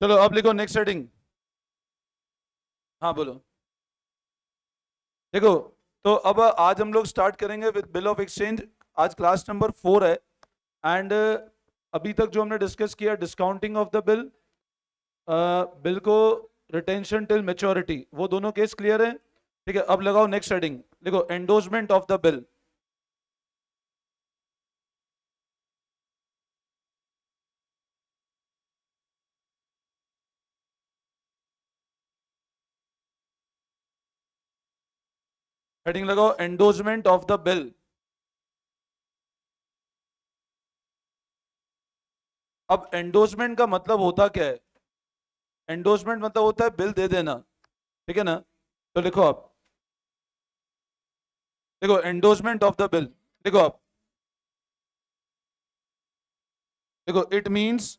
चलो अब लिखो नेक्स्ट हेडिंग। हाँ बोलो। देखो, तो अब आज हम लोग स्टार्ट करेंगे विद बिल ऑफ एक्सचेंज। आज क्लास नंबर 4 है। एंड अभी तक जो हमने डिस्कस किया, discounting of the bill, bill को रिटेंशन टिल मेच्योरिटी, वो दोनों केस क्लियर है। ठीक है, अब लगाओ नेक्स्ट हेडिंग। देखो, endorsement of the bill. Heading लगाओ एंडोर्समेंट ऑफ द बिल। अब एंडोर्समेंट का मतलब होता क्या है? एंडोर्समेंट मतलब होता है बिल दे देना। ठीक है ना? तो लिखो आप। देखो, एंडोर्समेंट ऑफ द बिल। देखो आप। देखो, it means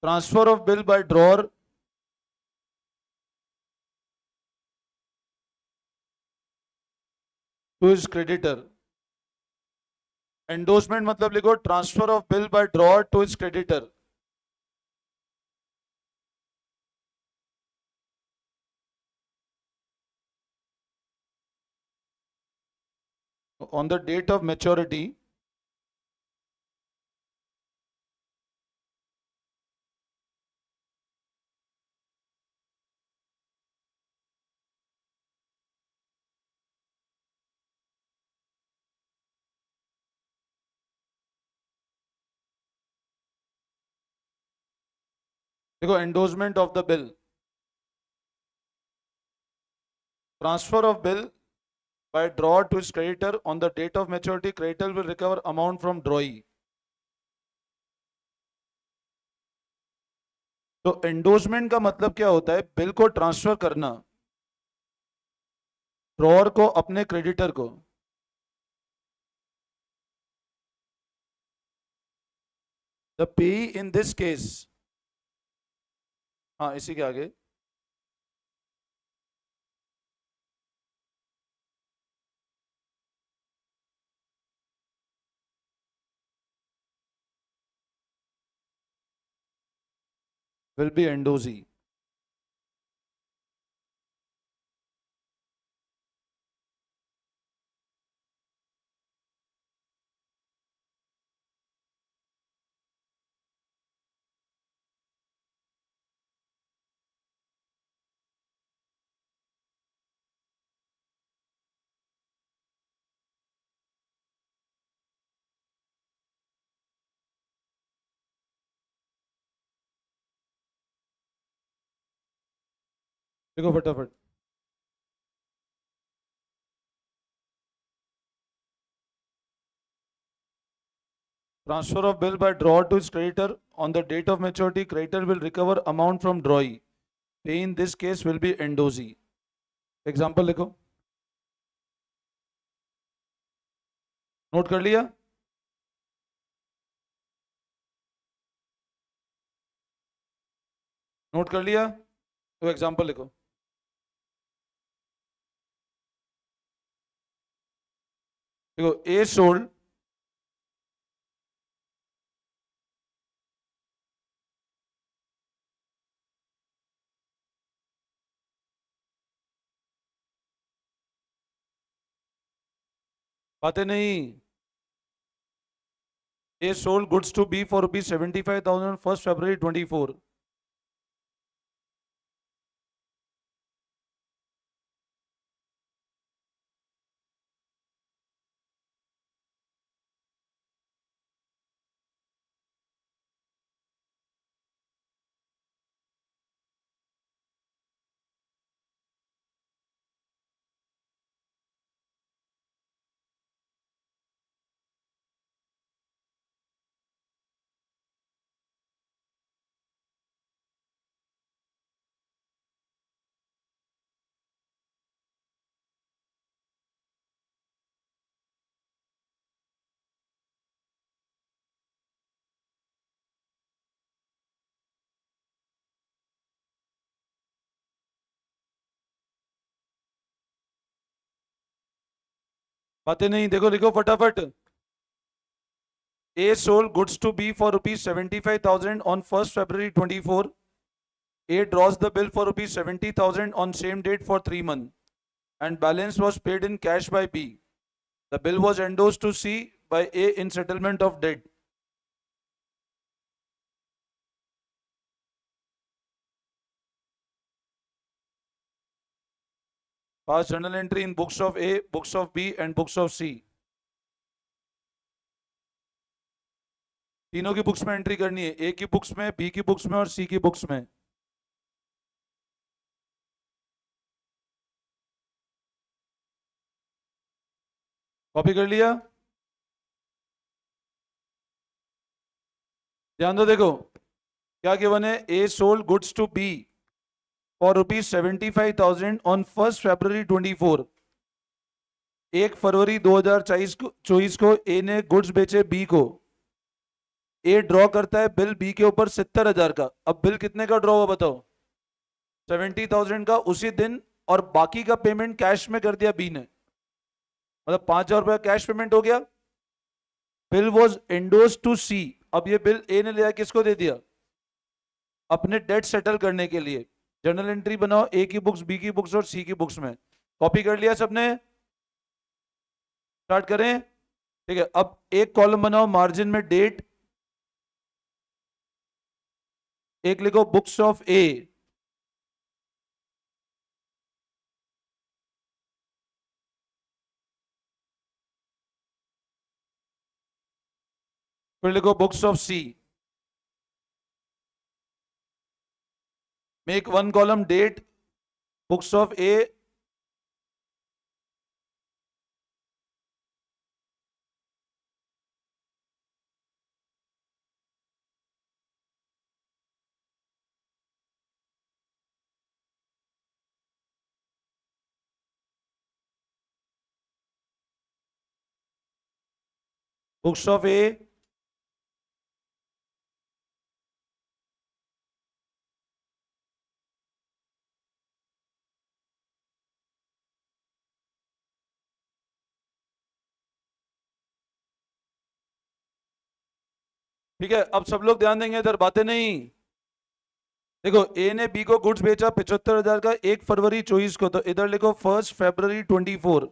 transfer of bill by drawer to his creditor. Endorsement मतलब लिखो transfer of bill by drawer to his creditor on the date of maturity देखो, endorsement of the bill, transfer of bill by draw to its creditor on the date of maturity, creditor will recover amount from drawee। तो endorsement का मतलब क्या होता है? Bill को transfer करना drawer को अपने क्रेडिटर को। The pay in this case, हाँ इसी के आगे, विल बी एंडोजी। देखो फटाफट। Transfer of bill by draw to its creditor on the date of maturity, creditor will recover amount from drawee, pay in this case will be endorsee. Example लिखो। Note कर लिया? Note कर लिया? तो example लिखो। देखो, ए सोल्ड बातें नहीं। A sold goods to B for rupees 75,000 on 1st February 24। बातें नहीं, देखो लिखो फटाफट। A sold goods to B for rupees 75,000 on 1st February 24. A draws the bill for rupees 70,000 on same date for 3 months and balance was paid in cash by B. The bill was endorsed to C by A in settlement of debt. Pass journal entry in books of A, books of B and books of C. तीनों की books में entry करनी है, ए की books में, B की books में और सी की बुक्स में। कॉपी कर लिया? ध्यान दो, देखो क्या गिवन है। A sold goods to B for rupees 75,000 on 1st February 24। 1 फरवरी 2024 को ए ने गुड्स बेचे बी को। ए ड्रॉ करता है बिल बी के ऊपर 70,000 का। अब बिल कितने का ड्रॉ हुआ बताओ? 70,000 का उसी दिन, और बाकी का पेमेंट कैश में कर दिया बी ने, मतलब 5,000 रुपया कैश पेमेंट हो गया। बिल वॉज एंडोर्स टू सी। अब ये बिल ए ने लिया, किसको दे दिया? अपने डेट सेटल करने के लिए। जर्नल एंट्री बनाओ ए की बुक्स, बी की बुक्स और सी की बुक्स में। कॉपी कर लिया सबने? स्टार्ट करें? ठीक है, अब एक कॉलम बनाओ मार्जिन में डेट, एक लिखो बुक्स ऑफ ए, फिर लिखो books of C. Make one column date, books of A, books of A, ठीक है। अब सब लोग ध्यान देंगे इधर, बातें नहीं। देखो ए ने बी को गुड्स बेचा 75,000 का 1 फरवरी 24 को, तो इधर लिखो 1st February 24।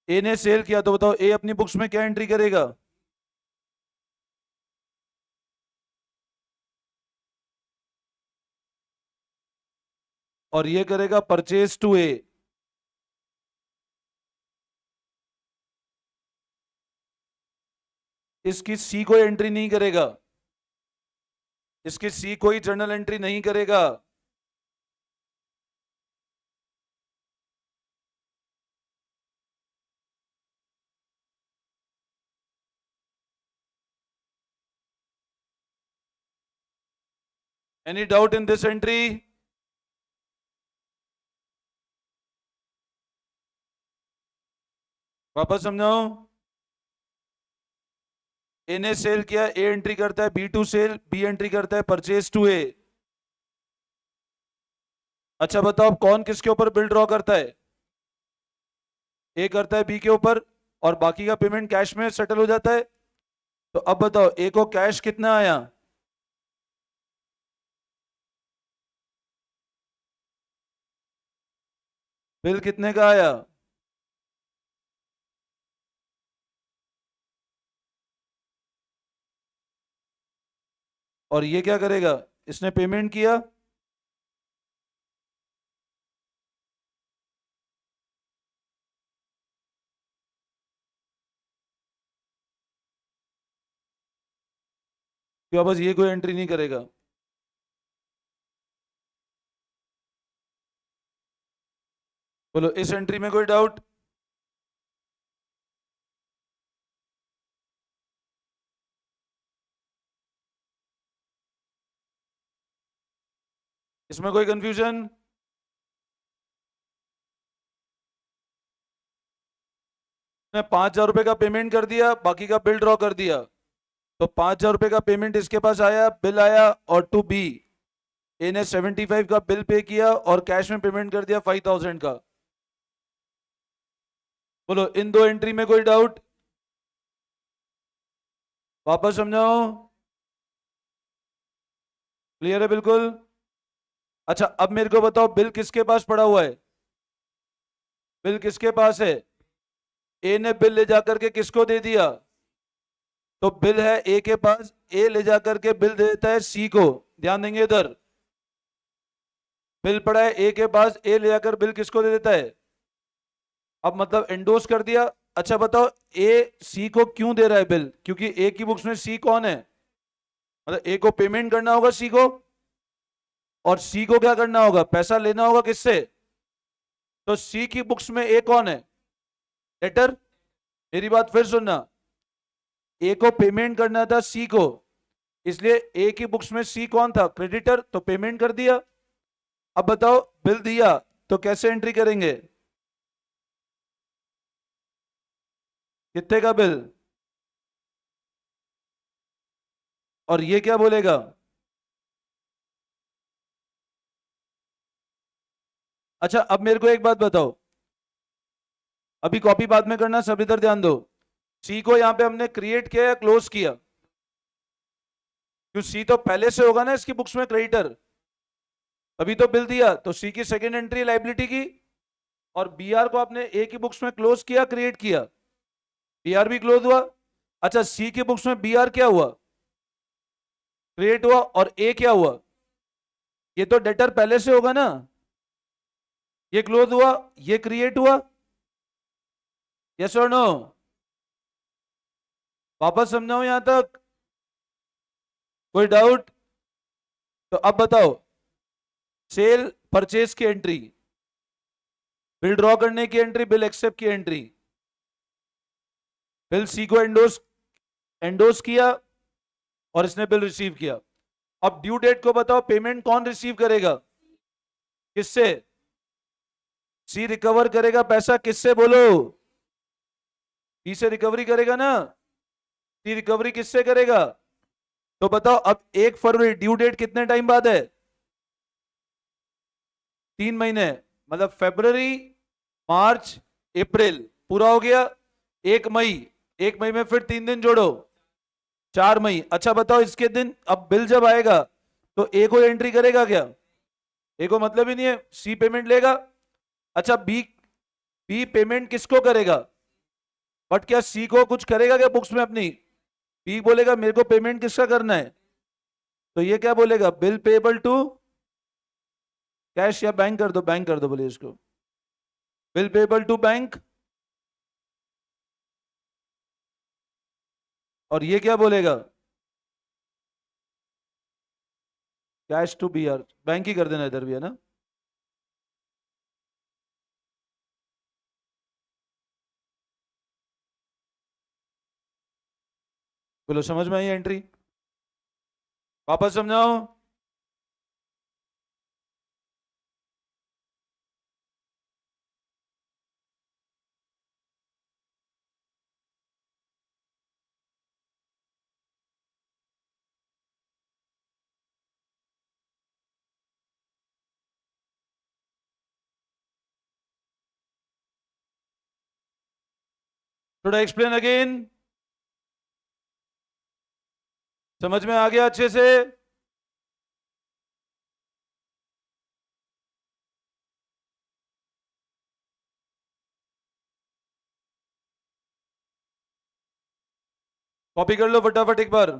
ए ने सेल किया, तो बताओ ए अपनी बुक्स में क्या एंट्री करेगा? और ये करेगा परचेज टू ए। इसकी सी कोई एंट्री नहीं करेगा, इसकी सी कोई जर्नल एंट्री नहीं करेगा। Any doubt in this entry? वापस समझाओ। ए ने सेल किया, ए एंट्री करता है B to sale, B entry करता है परचेज टू ए। अच्छा बताओ अब कौन किसके ऊपर बिल ड्रॉ करता है? ए करता है बी के ऊपर, और बाकी का पेमेंट कैश में सेटल हो जाता है। तो अब बताओ ए को कैश कितना आया? बिल कितने का आया? और ये क्या करेगा? इसने पेमेंट किया, क्या बस ये कोई एंट्री नहीं करेगा? बोलो इस एंट्री में कोई डाउट? इसमें कोई कंफ्यूजन? ने 5,000 रुपए का पेमेंट कर दिया, बाकी का बिल ड्रॉ कर दिया। तो 5,000 रुपए का पेमेंट इसके पास आया, बिल आया, और टू बी ए ने 75 का बिल पे किया और कैश में पेमेंट कर दिया 5,000 का। बोलो इन दो एंट्री में कोई डाउट? वापस समझाओ। क्लियर है बिल्कुल? अच्छा अब मेरे को बताओ बिल किसके पास पड़ा हुआ है? बिल किसके पास है? ए ने बिल ले जाकर के किसको दे दिया? तो बिल है ए के पास, ए ले जाकर के बिल दे देता है सी को। ध्यान देंगे इधर, बिल पड़ा है ए के पास, ए ले जाकर बिल किसको दे देता है? अब मतलब एंडोस कर दिया। अच्छा बताओ ए सी को क्यों दे रहा है बिल? क्योंकि ए की बुक्स में सी कौन है? मतलब ए को पेमेंट करना होगा सी को, और सी को क्या करना होगा? पैसा लेना होगा किससे? तो सी की बुक्स में ए कौन है? डेटर। मेरी बात फिर सुनना, ए को पेमेंट करना था सी को, इसलिए ए की बुक्स में सी कौन था? क्रेडिटर, तो पेमेंट कर दिया। अब बताओ बिल दिया तो कैसे एंट्री करेंगे? कितने का बिल? और ये क्या बोलेगा? अच्छा अब मेरे को एक बात बताओ, अभी कॉपी बाद में करना, सब इधर ध्यान दो। सी को यहां पे हमने क्रिएट किया या क्लोज किया? क्यों, सी तो पहले से होगा ना इसकी बुक्स में क्रेडिटर, अभी तो बिल दिया, तो सी की सेकेंड एंट्री लाइबिलिटी की। और बी आर को आपने ए की बुक्स में क्लोज किया, क्रिएट किया, बी आर भी क्लोज हुआ। अच्छा सी की बुक्स में बी आर क्या हुआ? क्रिएट हुआ, और ए क्या हुआ? ये तो डेटर पहले से होगा ना, ये क्लोज हुआ, ये क्रिएट हुआ। यस और नो? वापस समझाओ यहां तक? कोई डाउट? तो अब बताओ, सेल परचेज की एंट्री, बिल ड्रॉ करने की एंट्री, बिल एक्सेप्ट की एंट्री, बिल सी को एंडोस एंडोस किया, और इसने बिल रिसीव किया। अब ड्यू डेट को बताओ, पेमेंट कौन रिसीव करेगा? किससे? सी रिकवर करेगा पैसा किससे, बोलो? सी से रिकवरी करेगा ना? सी रिकवरी किससे करेगा? तो बताओ अब 1 फरवरी ड्यू डेट कितने टाइम बाद है? 3 महीने, मतलब फरवरी, मार्च, अप्रैल पूरा हो गया। 1 मई, 1 मई में फिर 3 दिन जोड़ो, 4 मई। अच्छा बताओ इसके दिन, अब बिल जब आएगा तो ए को एंट्री करेगा क्या? ए को मतलब ही नहीं है, सी पेमेंट लेगा। अच्छा बी, बी पेमेंट किसको करेगा? बट क्या सी को कुछ करेगा क्या बुक्स में अपनी? बी बोलेगा मेरे को पेमेंट किसका करना है, तो ये क्या बोलेगा? बिल पेबल टू कैश, या बैंक कर दो, बैंक कर दो बोले इसको, बिल पेबल टू बैंक। और ये क्या बोलेगा? Cash to B R, bank ही कर देना इधर भी, है ना? बोलो समझ में आई एंट्री? वापस समझाओ। थोड़ा एक्सप्लेन अगेन। समझ में आ गया अच्छे से? कॉपी कर लो फटाफट एक बार।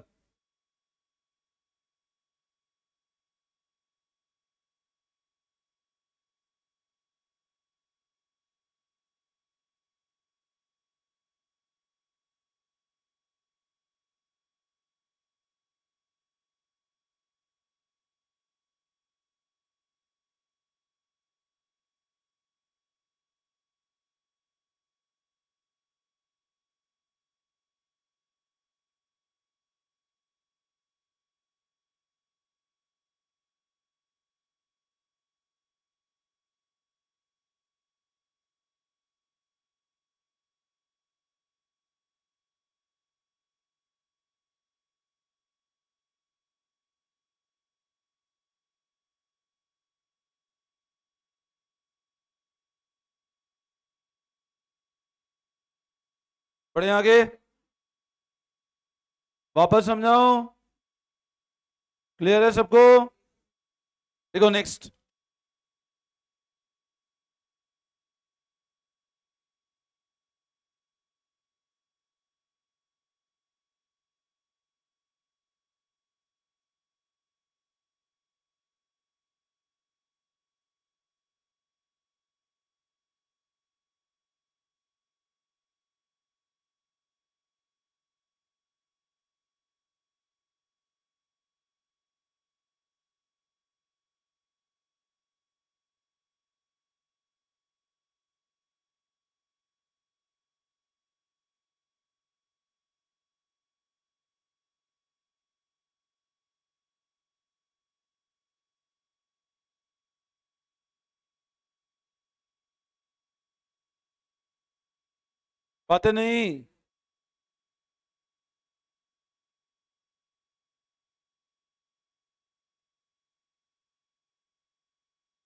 पढ़े आगे, वापस समझाओ, क्लियर है सबको? देखो नेक्स्ट, बातें नहीं।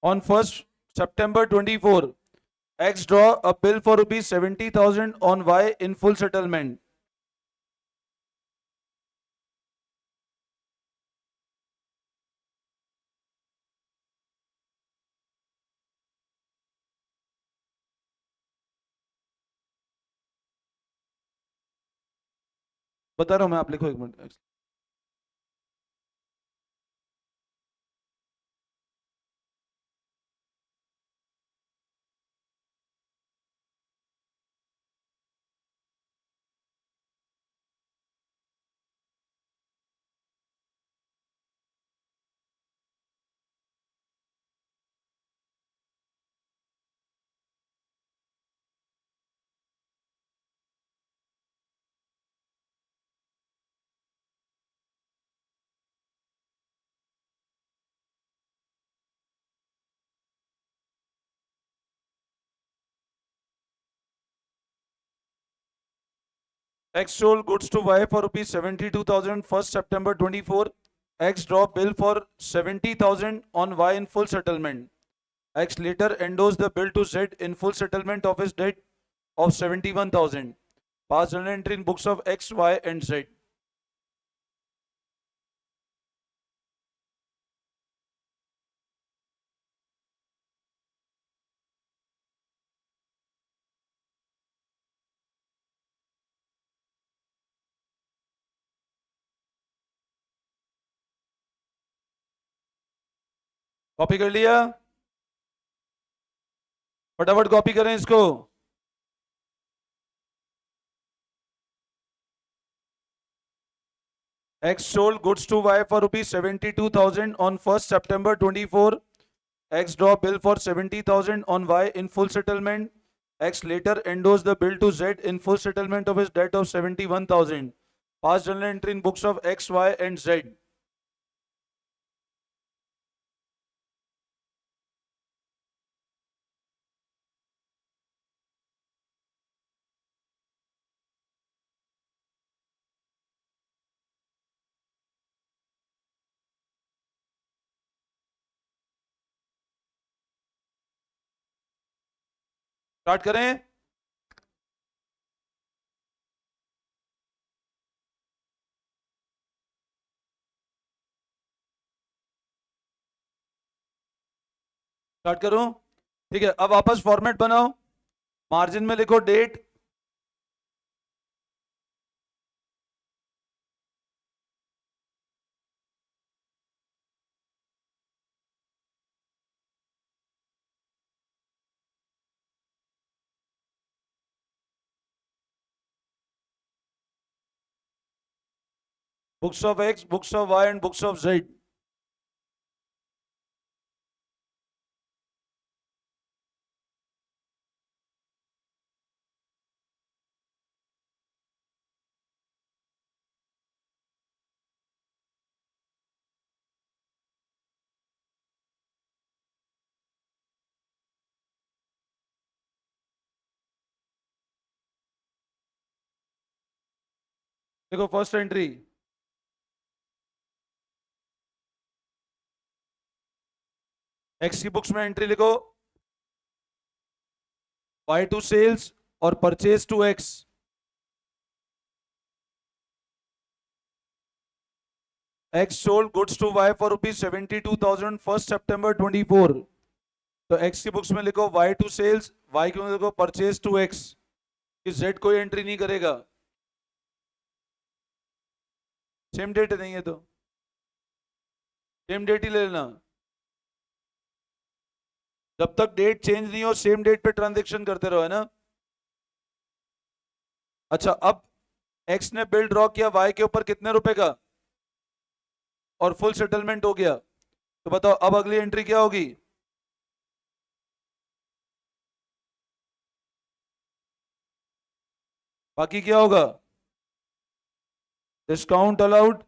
On 1st September 24, X draw a bill for rupees 70,000 on Y in full settlement. बता रहा हूं मैं, आप लिखो एक minute. X sold goods to Y for rupees 72,000 1st September 24. X draw bill for 70,000 on Y in full settlement. X later endorsed the bill to Z in full settlement of his debt of 71,000. Pass journal entry in books of X, Y and Z. Copy कर लिया? फटाफट copy करें इसको। X sold goods to Y for rupees 72,000 on 1st September 24. X draw bill for 70,000 on Y in full settlement. X later endorsed the bill to Z in full settlement of his debt of 71,000. Pass journal entry in books of X, Y and Z. Start करें? Start करूं? ठीक है, अब वापस format बनाओ। Margin में लिखो date, books of X, books of Y and books of Z. देखो फर्स्ट एंट्री, एक्स की बुक्स में एंट्री लिखो Y to sales और purchase to X. X sold goods to Y for ₹72,000 1st September 24. तो X की books में लिखो Y to sales, Y की में लिखो परचेज टू X, कि Z कोई एंट्री नहीं करेगा, सेम डेट नहीं है तो सेम डेट ही ले लेना। जब तक डेट चेंज नहीं हो सेम डेट पे ट्रांजेक्शन करते रहो, है ना। अच्छा, अब X ने बिल ड्रॉ किया Y के ऊपर कितने रुपए का, और फुल सेटलमेंट हो गया, तो बताओ अब अगली एंट्री क्या होगी। बाकी क्या होगा, डिस्काउंट अलाउड,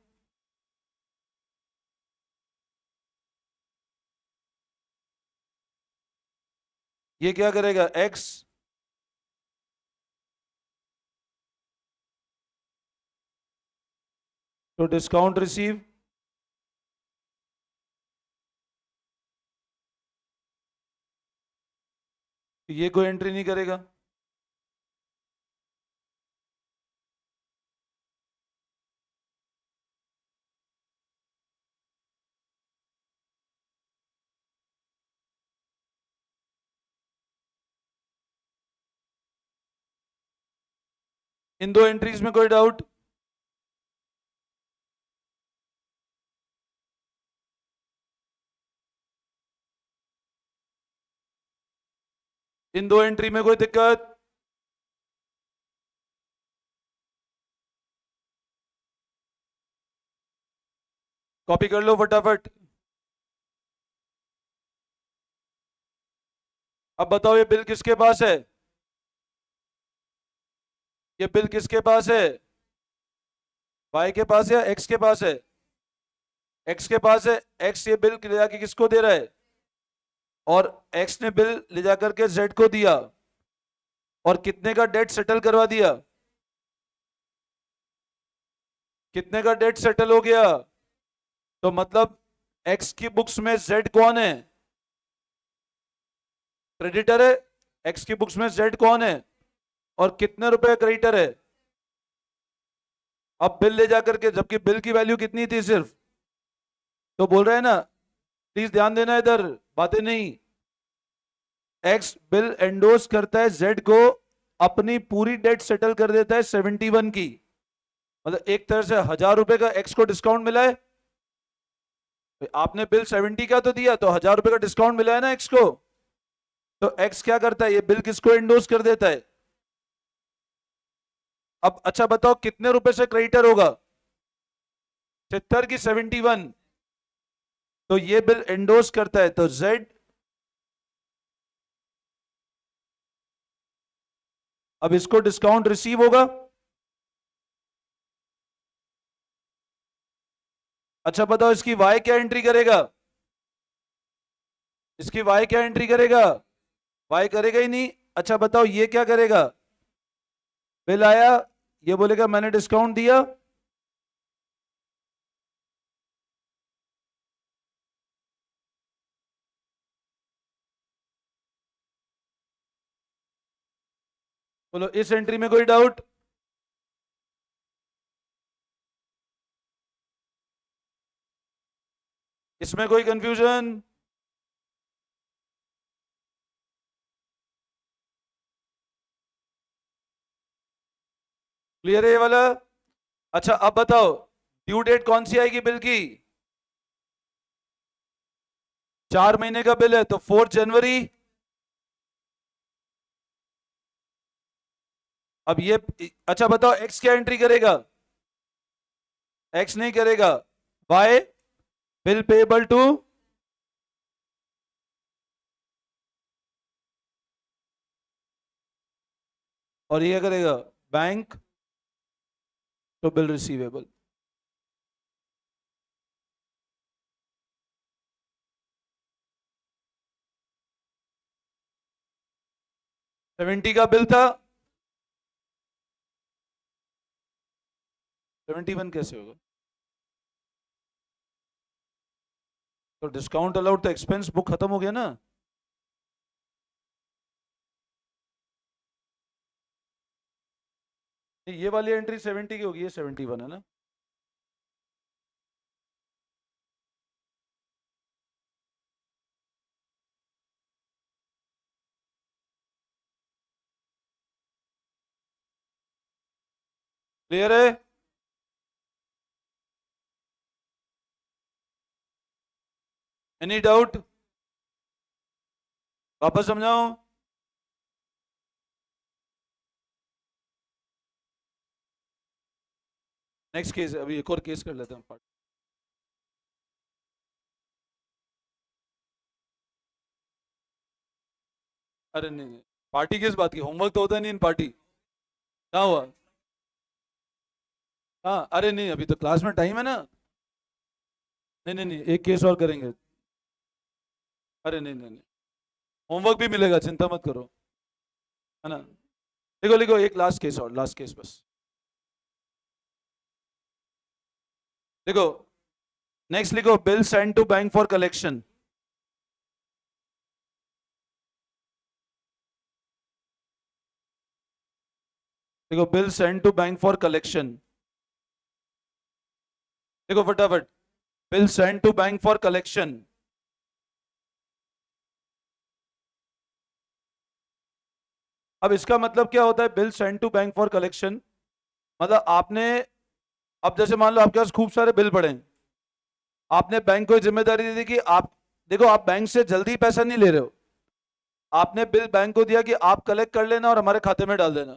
ये क्या करेगा X, तो डिस्काउंट रिसीव, ये कोई एंट्री नहीं करेगा। इन दो एंट्रीज में कोई डाउट, इन दो एंट्री में कोई दिक्कत, कॉपी कर लो फटाफट। अब बताओ ये बिल किसके पास है, ये बिल किसके पास है, वाई के पास या एक्स के पास है, एक्स के पास है। एक्स ये बिल ले जाके किसको दे रहा है, और एक्स ने बिल ले जाकर के जेड को दिया, और कितने का डेट सेटल करवा दिया, कितने का डेट सेटल हो गया, तो मतलब एक्स की बुक्स में जेड कौन है, क्रेडिटर है। एक्स की बुक्स में जेड कौन है, और कितने रुपए क्रेडिटर है। अब बिल ले जाकर के, जबकि बिल की वैल्यू कितनी थी सिर्फ, तो बोल रहे हैं ना, प्लीज ध्यान देना इधर, बातें नहीं। एक्स बिल एंडोर्स करता है जेड को, अपनी पूरी डेट सेटल कर देता है 71 की, मतलब एक तरह से ₹1000 का एक्स को डिस्काउंट मिला है। आपने बिल 70 का तो दिया, तो ₹1000 का डिस्काउंट मिला है ना एक्स को। तो एक्स क्या करता है, ये बिल किसको एंडोर्स कर देता है। अब अच्छा बताओ कितने रुपए से क्रेडिटर होगा, 70 की 71, तो ये बिल एंडोर्स करता है, तो जेड, अब इसको डिस्काउंट रिसीव होगा। अच्छा बताओ इसकी वाई क्या एंट्री करेगा, इसकी वाई क्या एंट्री करेगा, वाई करेगा ही नहीं। अच्छा बताओ ये क्या करेगा, बिल आया, ये बोलेगा मैंने डिस्काउंट दिया, बोलो इस एंट्री में कोई डाउट, इसमें कोई कंफ्यूजन, क्लियर है ये वाला। अच्छा अब बताओ ड्यू डेट कौन सी आएगी बिल की, 4 महीने का बिल है तो 4 जनवरी। अब ये, अच्छा बताओ एक्स क्या एंट्री करेगा, एक्स नहीं करेगा, बाय बिल पेबल टू, और ये करेगा बैंक तो बिल रिसीवेबल। सेवेंटी का बिल था, 71 कैसे होगा, तो डिस्काउंट अलाउड तो एक्सपेंस बुक खत्म हो गया ना। ये वाली एंट्री 70 की होगी, ये 71 है ना। क्लियर है? Any doubt? वापस समझाऊं? नेक्स्ट केस, अभी एक और केस कर लेते हैं। अरे नहीं नहीं, पार्टी किस बात की? होमवर्क तो होता नहीं इन पार्टी। क्या हुआ? हाँ, अरे नहीं, अभी तो क्लास में टाइम है ना। नहीं नहीं नहीं, एक केस और करेंगे। अरे नहीं नहीं नहीं, होमवर्क भी मिलेगा, चिंता मत करो, है ना। लिखो लिखो, एक लास्ट केस और, लास्ट केस बस। देखो, नेक्स्ट लिखो, bill send to bank for collection. देखो, bill send to bank for collection. देखो फटाफट, bill send to bank for collection. अब इसका मतलब क्या होता है, bill send to bank for collection? मतलब आपने, अब जैसे मान लो आपके पास खूब सारे बिल पड़े हैं, आपने बैंक को जिम्मेदारी दे दी कि आप, देखो आप बैंक से जल्दी पैसा नहीं ले रहे हो, आपने बिल बैंक को दिया कि आप कलेक्ट कर लेना और हमारे खाते में डाल देना।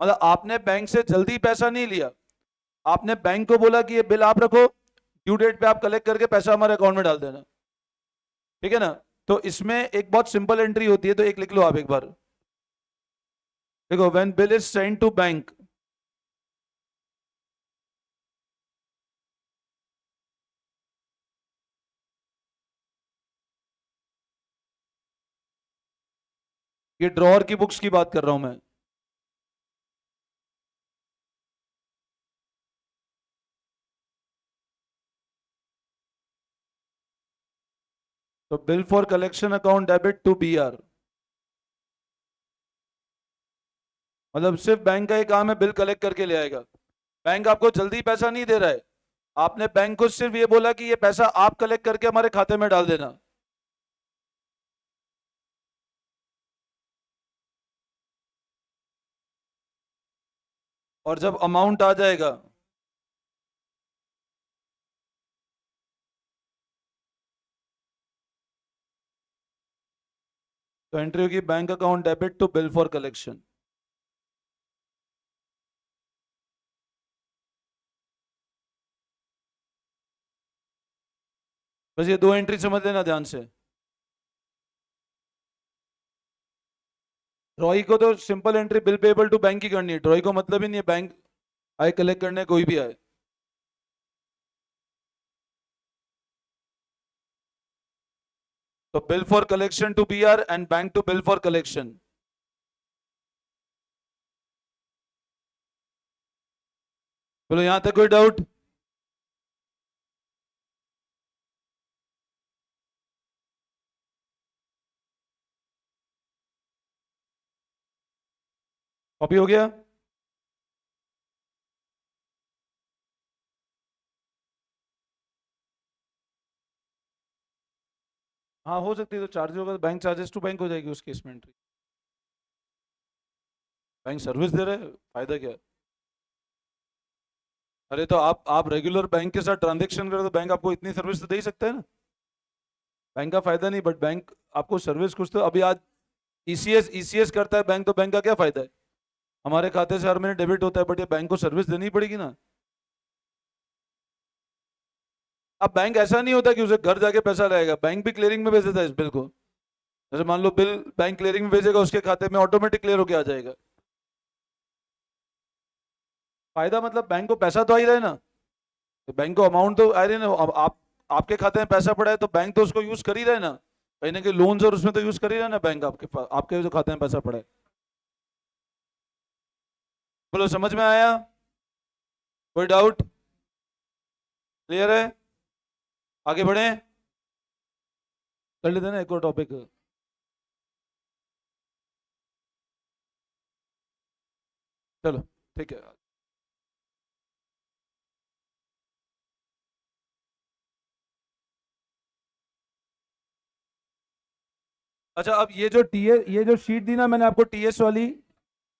मतलब आपने बैंक से जल्दी पैसा नहीं लिया, आपने बैंक को बोला कि ये बिल आप रखो, ड्यू डेट पे आप कलेक्ट करके पैसा हमारे अकाउंट में डाल देना। ठीक है ना? तो इसमें एक बहुत सिंपल एंट्री होती है, तो एक लिख लो आप एक बार। देखो, when bill is send to bank, ये ड्रॉअर की बुक्स की बात कर रहा हूं मैं। तो bill for collection account debit to BR, मतलब सिर्फ बैंक का ही काम है, बिल कलेक्ट करके ले आएगा। बैंक आपको जल्दी पैसा नहीं दे रहा है, आपने बैंक को सिर्फ ये बोला कि ये पैसा आप कलेक्ट करके हमारे खाते में डाल देना। और जब अमाउंट आ जाएगा, तो एंट्री होगी bank account debit to bill for collection. बस ये दो एंट्री समझ लेना ध्यान से। रॉय को तो simple entry bill payable to bank की करनी है, रॉय को मतलब ही नहीं है बैंक आए कलेक्ट करने, कोई भी आए। तो bill for collection to BR and bank to bill for collection. बोलो यहां तक कोई डाउट? कॉपी हो गया? हाँ हो सकती है, तो चार्ज होगा, बैंक चार्जेस टू बैंक हो जाएगी उस केस में एंट्री। बैंक सर्विस दे रहे हैं, फायदा क्या है? अरे तो आप रेगुलर बैंक के साथ ट्रांजेक्शन करो तो बैंक आपको इतनी सर्विस तो दे ही सकता है ना। बैंक का फायदा नहीं, बट बैंक आपको सर्विस कुछ तो, अभी आज ईसीएस ईसीएस करता है बैंक, तो बैंक का क्या फायदा है? हमारे खाते से हर महीने डेबिट होता है, बट ये बैंक को सर्विस देनी पड़ेगी ना। अब बैंक ऐसा नहीं होता कि उसे घर जाके पैसा लाएगा, बैंक भी क्लियरिंग में भेज देता है इस बिल को। जैसे मान लो बिल बैंक क्लियरिंग में भेजेगा, उसके खाते में ऑटोमेटिक क्लियर होके आ जाएगा। फायदा मतलब बैंक को पैसा तो आ ही रहा है ना, तो बैंक को अमाउंट तो आ रही है ना। अब आप, आपके खाते में पैसा पड़ा है तो बैंक तो उसको यूज कर ही रहा है ना, कहीं ना कहीं लोन्स और उसमें तो यूज कर ही रहा है ना बैंक, आपके पास आपके जो खाते में पैसा पड़ा है। बोलो समझ में आया? कोई डाउट? क्लियर है? आगे बढ़े, कर लेते हैं ना एक और टॉपिक। चलो ठीक है। अच्छा, अब ये जो टीएस, ये जो शीट दी ना मैंने आपको टीएस वाली,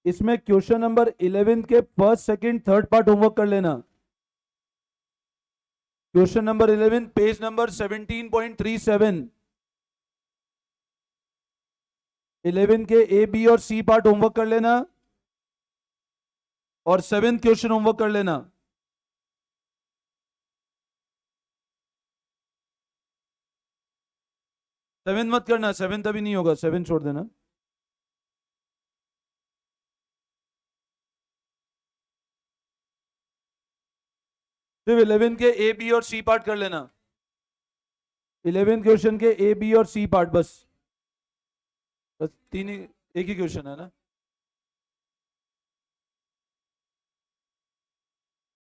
इसमें क्वेश्चन नंबर 11 के first second third part homework कर लेना। क्वेश्चन नंबर 11 पेज नंबर 17.37, 11 के ए बी और सी पार्ट होमवर्क कर लेना और 7th क्वेश्चन होमवर्क कर लेना। सेवन मत करना, 7th अभी नहीं होगा, 7 छोड़ देना। सिर्फ 11 के ए बी और सी पार्ट कर लेना, 11 क्वेश्चन के ए बी और सी पार्ट, बस बस तीन ही, एक ही क्वेश्चन है ना।